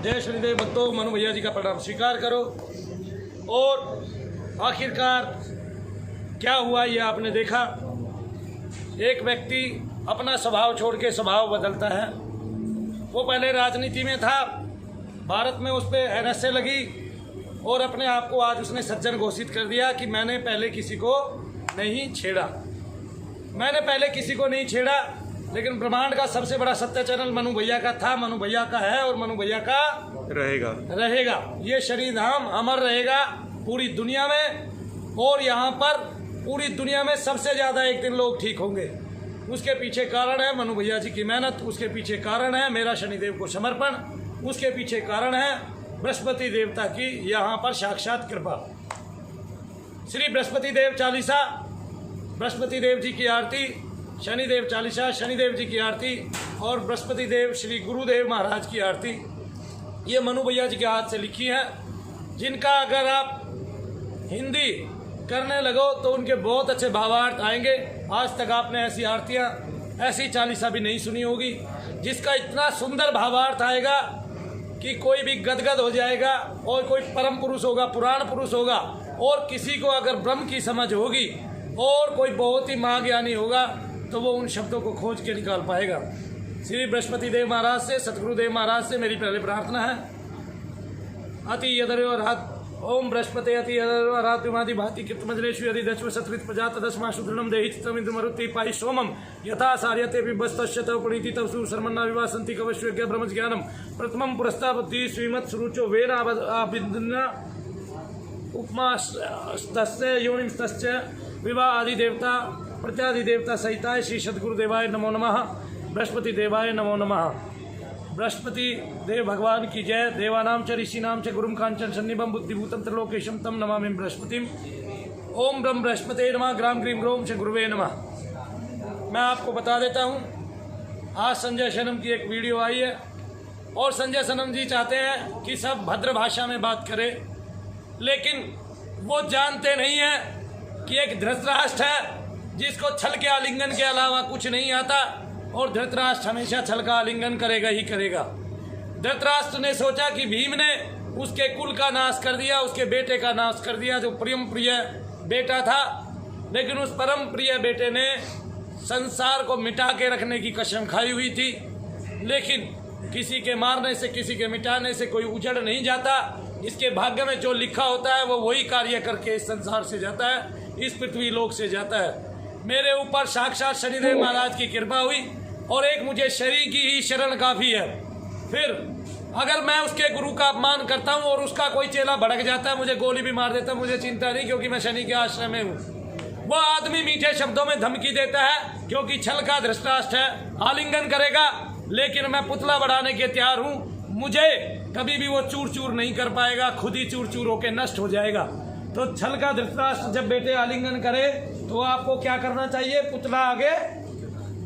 जय शनिदेव भक्तों, मनु भैया जी का प्रणाम स्वीकार करो। और आखिरकार क्या हुआ ये आपने देखा। एक व्यक्ति अपना स्वभाव छोड़ के स्वभाव बदलता है। वो पहले राजनीति में था, भारत में उस पर NSA लगी और अपने आप को आज उसने सज्जन घोषित कर दिया कि मैंने पहले किसी को नहीं छेड़ा, मैंने पहले किसी को नहीं छेड़ा। लेकिन ब्रह्मांड का सबसे बड़ा सत्य चैनल मनु भैया का था, मनु भैया का है और मनु भैया का रहेगा। ये शनि धाम अमर रहेगा पूरी दुनिया में। और यहाँ पर पूरी दुनिया में सबसे ज़्यादा एक दिन लोग ठीक होंगे। उसके पीछे कारण है मनु भैया जी की मेहनत, उसके पीछे कारण है मेरा शनिदेव को समर्पण, उसके पीछे कारण है बृहस्पति देवता की यहाँ पर साक्षात कृपा। श्री बृहस्पति देव चालीसा, बृहस्पति देव जी की आरती, शनिदेव चालीसा, शनिदेव जी की आरती और बृहस्पति देव श्री गुरुदेव महाराज की आरती, ये मनु भैया जी के हाथ से लिखी है। जिनका अगर आप हिंदी करने लगो तो उनके बहुत अच्छे भावार्थ आएंगे। आज तक आपने ऐसी आरतियाँ, ऐसी चालीसा भी नहीं सुनी होगी जिसका इतना सुंदर भावार्थ आएगा कि कोई भी गदगद हो जाएगा। और कोई परम पुरुष होगा, पुराण पुरुष होगा, और किसी को अगर ब्रह्म की समझ होगी और कोई बहुत ही महाज्ञानी होगा तो वो उन शब्दों को खोज के निकाल पाएगा। श्री बृहस्पति देव महाराज से, सतगुरुदेव महाराज से मेरी पहले प्रार्थना है। अति यदर्योरात ओम बृहस्पति अति यदर्योरात्मादि भाति कृतमजरेषु यदि दशव सत्वित प्रजात दशमा शुद्रणम देहि चित्तमिदु मरुति पाहि सोमम यथा सार्यते पिबस्तश्यत पुनीति तवसु शर्मन्ना विवासन्ति कवश्यज्ञ ब्रह्म ज्ञानम प्रथमं पुरस्तावती श्रीमत् सुरुचो वेना आबिन्ना उपमास्तस्य योनिमस्तस्य विवाह आदि देवता प्रत्यादि देवता सहिताय श्री सद्गुरुदेवाय नमो नमः। बृहस्पति देवाय नमो नमः। बृहस्पति देव भगवान की जय। देवानाम च ऋषिनाम च गुरुम कांचन सन्निभम बुद्धिभूतम त्रिलोकेशम तम नमामि बृहस्पतिम। ओम ब्रह्म बृहस्पते नमः। ग्राम ग्रीम ग्रोम च गुरुवे नमः। मैं आपको बता देता हूँ, आज संजय सनम की एक वीडियो आई है और संजय सनम जी चाहते हैं कि सब भद्र भाषा में बात करें, लेकिन वो जानते नहीं हैं कि एक धृतराष्ट्र है जिसको छल के आलिंगन के अलावा कुछ नहीं आता, और धृतराष्ट्र हमेशा छल का आलिंगन करेगा ही करेगा। धृतराष्ट्र ने सोचा कि भीम ने उसके कुल का नाश कर दिया, उसके बेटे का नाश कर दिया जो परम प्रिय बेटा था। लेकिन उस परम प्रिय बेटे ने संसार को मिटा के रखने की कसम खाई हुई थी। लेकिन किसी के मारने से, किसी के मिटाने से कोई उजड़ नहीं जाता। इसके भाग्य में जो लिखा होता है वो वही कार्य करके इस संसार से जाता है, इस पृथ्वी लोक से जाता है। मेरे ऊपर साक्षात शनिदेव महाराज की कृपा हुई और एक मुझे शरीर की ही शरण काफ़ी है। फिर अगर मैं उसके गुरु का अपमान करता हूँ और उसका कोई चेला भड़क जाता है, मुझे गोली भी मार देता है, मुझे चिंता नहीं, क्योंकि मैं शनि के आश्रय में हूँ। वह आदमी मीठे शब्दों में धमकी देता है क्योंकि छल का धृतराष्ट्र है, आलिंगन करेगा, लेकिन मैं पुतला बढ़ाने के तैयार हूँ। मुझे कभी भी वो चूर चूर नहीं कर पाएगा, खुद ही चूर चूर होकर नष्ट हो जाएगा। तो छल का धृतराष्ट्र जब बेटे आलिंगन करे तो आपको क्या करना चाहिए? पुतला आगे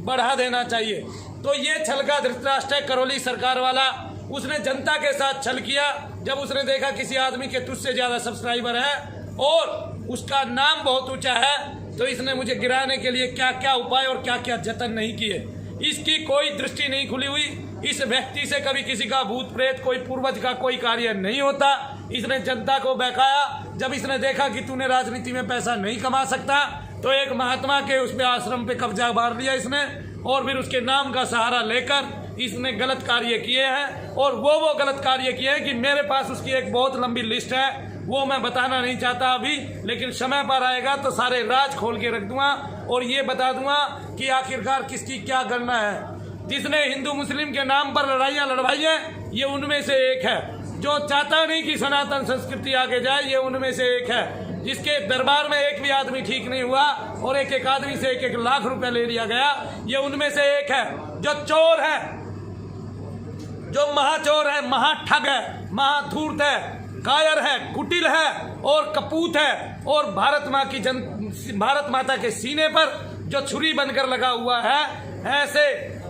बढ़ा देना चाहिए। तो ये छल का धृतराष्ट्र है, करौली सरकार वाला। उसने जनता के साथ छल किया। जब उसने देखा किसी आदमी के तुझसे ज़्यादा सब्सक्राइबर है और उसका नाम बहुत ऊंचा है, तो इसने मुझे गिराने के लिए क्या क्या उपाय और क्या क्या जतन नहीं किए। इसकी कोई दृष्टि नहीं खुली हुई। इस व्यक्ति से कभी किसी का भूत प्रेत, कोई पूर्वज का कोई कार्य नहीं होता। इसने जनता को बहकाया। जब इसने देखा कि तूने राजनीति में पैसा नहीं कमा सकता, तो एक महात्मा के उसमें आश्रम पे कब्जा मार लिया इसने, और फिर उसके नाम का सहारा लेकर इसने गलत कार्य किए हैं। और वो गलत कार्य किए हैं कि मेरे पास उसकी एक बहुत लंबी लिस्ट है, वो मैं बताना नहीं चाहता अभी, लेकिन समय पर आएगा तो सारे राज खोल के रख दूंगा और ये बता दूंगा कि आखिरकार किसकी क्या गणना है। जिसने हिंदू मुस्लिम के नाम पर लड़ाइयाँ लड़वाई हैं, ये उनमें से एक है। जो चाहता नहीं कि सनातन संस्कृति आगे जाए, ये उनमें से एक है। जिसके दरबार में एक भी आदमी ठीक नहीं हुआ और एक एक आदमी से 1-1 लाख रुपए ले लिया गया, ये उनमें से एक है। जो चोर है, जो महाचोर है, महाठग है, महाधूर्त है, कायर है, कुटिल है और कपूत है, और भारत माता के सीने पर जो छुरी बनकर लगा हुआ है ऐसे,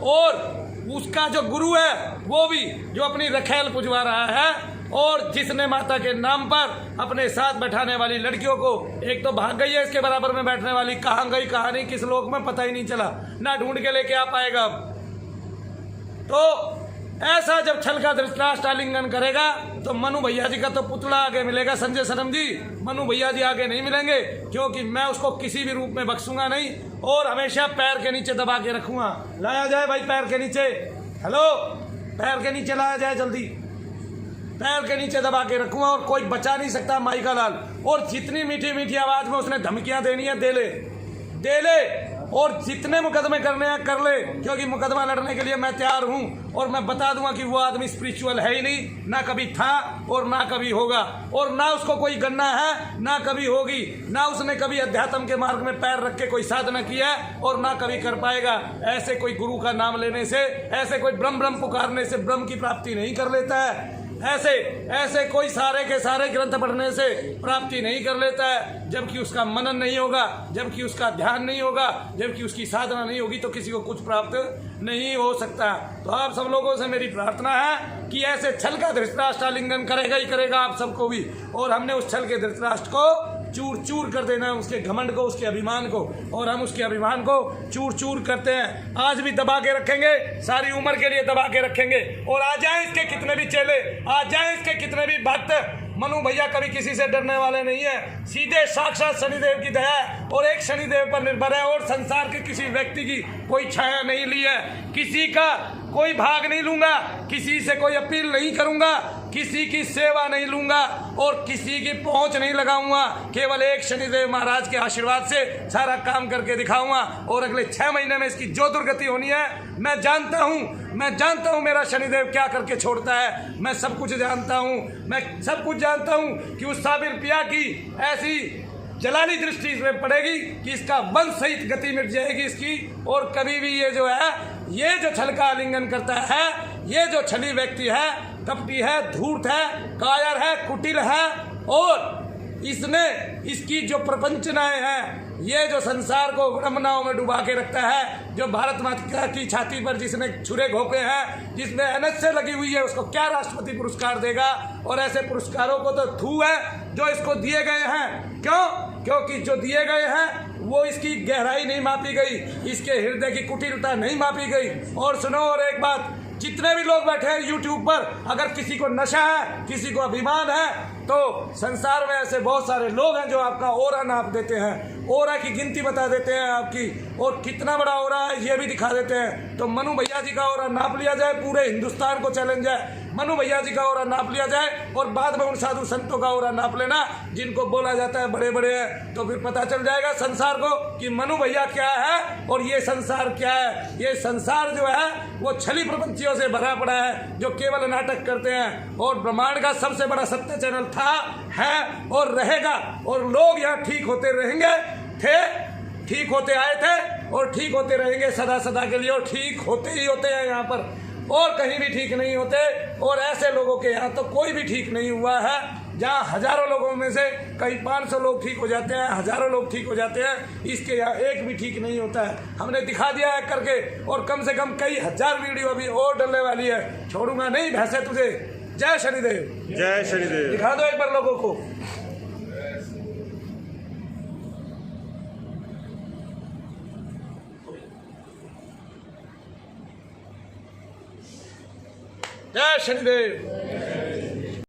और उसका जो गुरु है वो भी जो अपनी रखेल पुजवा रहा है, और जिसने माता के नाम पर अपने साथ बैठाने वाली लड़कियों को, एक तो भाग गई है इसके बराबर में बैठने वाली, कहाँ गई कहाँ नहीं, किस लोक में पता ही नहीं चला, ना ढूंढ के लेके आ पाएगा। तो ऐसा जब छल का धृतराष्ट्र आलिंगन करेगा तो मनु भैया जी का तो पुतला आगे मिलेगा। संजय सरम जी, मनु भैया जी आगे नहीं मिलेंगे, क्योंकि मैं उसको किसी भी रूप में बख्शूंगा नहीं और हमेशा पैर के नीचे दबा के रखूंगा। लाया जाए भाई पैर के नीचे, हेलो, पैर के नीचे लाया जाए जल्दी, पैर के नीचे दबा के रखूंगा और कोई बचा नहीं सकता माई का लाल। और जितनी मीठी मीठी आवाज में उसने धमकियां देनी है दे ले और जितने मुकदमे करने हैं कर ले, क्योंकि मुकदमा लड़ने के लिए मैं तैयार हूं। और मैं बता दूंगा कि वो आदमी स्पिरिचुअल है ही नहीं, ना कभी था और ना कभी होगा, और ना उसको कोई गन्ना है ना कभी होगी, ना उसने कभी अध्यात्म के मार्ग में पैर रख के कोई साधना किया है और ना कभी कर पाएगा। ऐसे कोई गुरु का नाम लेने से, ऐसे कोई ब्रह्म पुकारने से ब्रह्म की प्राप्ति नहीं कर लेता है। ऐसे कोई सारे के सारे ग्रंथ पढ़ने से प्राप्ति नहीं कर लेता है। जबकि उसका मनन नहीं होगा, जबकि उसका ध्यान नहीं होगा, जबकि उसकी साधना नहीं होगी, तो किसी को कुछ प्राप्त नहीं हो सकता। तो आप सब लोगों से मेरी प्रार्थना है कि ऐसे छल का धृतराष्ट्र आलिंगन करेगा ही करेगा आप सबको भी, और हमने उस छल के धृतराष्ट्र को चूर चूर कर देना है, उसके घमंड को, उसके अभिमान को, और हम उसके अभिमान को चूर चूर करते हैं। आज भी दबा के रखेंगे, सारी उम्र के लिए दबा के रखेंगे। और आ जाए इसके कितने भी चेले, आ जाए इसके कितने भी भक्त, मनु भैया कभी किसी से डरने वाले नहीं है। सीधे साक्षात शनिदेव की दया है और एक शनिदेव पर निर्भर है, और संसार के किसी व्यक्ति की कोई छाया नहीं ली है, किसी का कोई भाग नहीं लूंगा, किसी से कोई अपील नहीं करूंगा, किसी की सेवा नहीं लूंगा और किसी की पहुंच नहीं लगाऊंगा। केवल एक शनिदेव महाराज के आशीर्वाद से सारा काम करके दिखाऊंगा। और अगले 6 महीने में इसकी जो दुर्गति होनी है मैं जानता हूं मेरा शनिदेव क्या करके छोड़ता है। मैं सब कुछ जानता हूं कि उस साबिर पिया की ऐसी जलाली दृष्टि इसमें पड़ेगी कि इसका वंश सहित गति मिट जाएगी इसकी। और कभी भी ये जो छल का आलिंगन करता है, ये जो छली व्यक्ति है, कपटी है, धूर्त है, कायर है, कुटिल है, और इसकी जो प्रपंचनाएं हैं, ये जो संसार को ब्रह्मनाओं में डुबा के रखता है, जो भारत माता की छाती पर जिसने छुरे घोंपे हैं, जिसमें NSA लगी हुई है, उसको क्या राष्ट्रपति पुरस्कार देगा। और ऐसे पुरस्कारों को तो थू है जो इसको दिए गए हैं। क्योंकि जो दिए गए हैं वो इसकी गहराई नहीं मापी गई, इसके हृदय की कुटिलता नहीं मापी गई। और सुनो, और एक बात, जितने भी लोग बैठे हैं यूट्यूब पर, अगर किसी को नशा है, किसी को अभिमान है, तो संसार में ऐसे बहुत सारे लोग हैं जो आपका ओरा नाप देते हैं, ओरा की गिनती बता देते हैं आपकी, और कितना बड़ा ओरा है ये भी दिखा देते हैं। तो मनु भैया जी का ओरा नाप लिया जाए, पूरे हिंदुस्तान को चैलेंज है, मनु भैया जी का ओरा नाप लिया जाए, और बाद में उन साधु संतों का ओरा नाप लेना जिनको बोला जाता है बड़े बड़े हैं। तो फिर पता चल जाएगा संसार को कि मनु भैया क्या है और ये संसार क्या है। ये संसार जो है वो छली प्रपंचियों से भरा पड़ा है, जो केवल नाटक करते हैं। और ब्रह्मांड का सबसे बड़ा सत्य चैनल था, है और रहेगा, और लोग यहाँ ठीक होते रहेंगे, ठीक होते आए थे और ठीक होते रहेंगे सदा सदा के लिए, और ठीक होते ही होते हैं यहाँ पर, और कहीं भी ठीक नहीं होते। और ऐसे लोगों के यहाँ तो कोई भी ठीक नहीं हुआ है, जहाँ हजारों लोगों में से कहीं 500 लोग ठीक हो जाते हैं, हजारों लोग ठीक हो जाते हैं, इसके यहाँ एक भी ठीक नहीं होता है। हमने दिखा दिया है करके, और कम से कम कई हजार वीडियो अभी और डलने वाली है। छोड़ूंगा नहीं भैंसे तुझे। जय शनिदेव, जय शनिदेव। दिखा दो एक बार लोगों को। जय शनिदेव।